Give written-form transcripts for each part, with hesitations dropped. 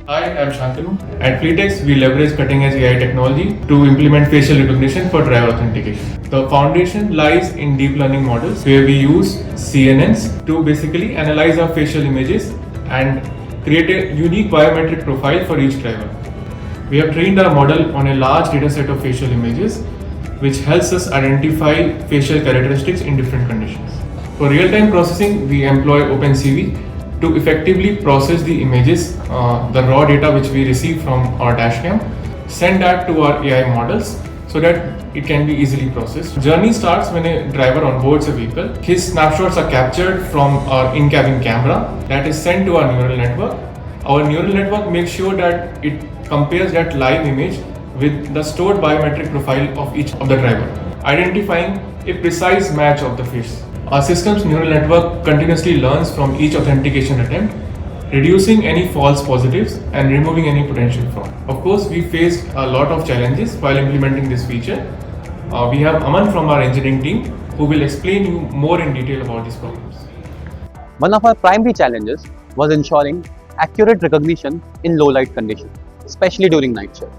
Hi, I'm Shantanu. At fleetx, we leverage cutting-edge AI technology to implement facial recognition for driver authentication. The foundation lies in deep learning models where we use CNNs to basically analyze our facial images and create a unique biometric profile for each driver. We have trained our model on a large dataset of facial images, which helps us identify facial characteristics in different conditions. For real-time processing, we employ OpenCV to effectively process the images, the raw data which we receive from our dashcam, send that to our AI models so that it can be easily processed. Journey starts when a driver onboards a vehicle. His snapshots are captured from our in-cabin camera that is sent to our neural network. Our neural network makes sure that it compares that live image with the stored biometric profile of each of the driver, identifying a precise match of the face. Our system's neural network continuously learns from each authentication attempt, reducing any false positives and removing any potential fraud. Of course, we faced a lot of challenges while implementing this feature. We have Aman from our engineering team who will explain you more in detail about these problems. One of our primary challenges was ensuring accurate recognition in low light conditions, especially during night shift.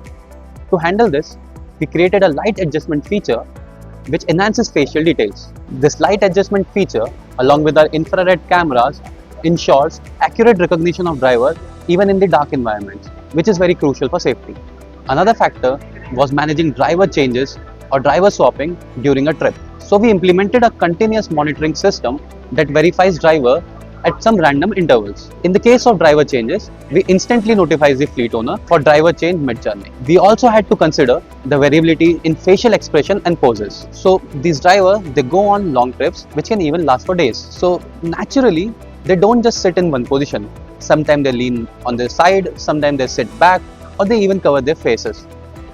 To handle this, we created a light adjustment feature which enhances facial details. This light adjustment feature, along with our infrared cameras, ensures accurate recognition of driver even in the dark environments, which is very crucial for safety. Another factor was managing driver changes or driver swapping during a trip. So we implemented a continuous monitoring system that verifies driver at some random intervals. In the case of driver changes, we instantly notify the fleet owner for driver change mid-journey. We also had to consider the variability in facial expression and poses. So these drivers, they go on long trips which can even last for days. So naturally, they don't just sit in one position. Sometimes they lean on their side, sometimes they sit back, or they even cover their faces,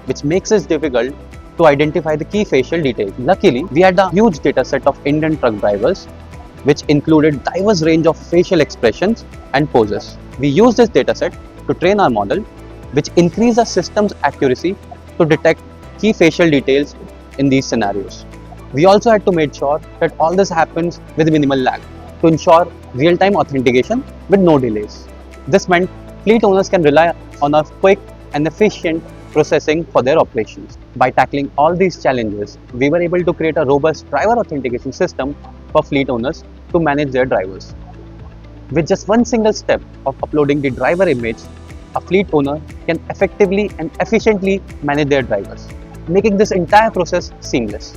which makes it difficult to identify the key facial details. Luckily, we had a huge data set of Indian truck drivers which included diverse range of facial expressions and poses. We used this dataset to train our model, which increased our system's accuracy to detect key facial details in these scenarios. We also had to make sure that all this happens with minimal lag to ensure real-time authentication with no delays. This meant fleet owners can rely on our quick and efficient processing for their operations. By tackling all these challenges, we were able to create a robust driver authentication system for fleet owners to manage their drivers. With just one single step of uploading the driver image, a fleet owner can effectively and efficiently manage their drivers, making this entire process seamless.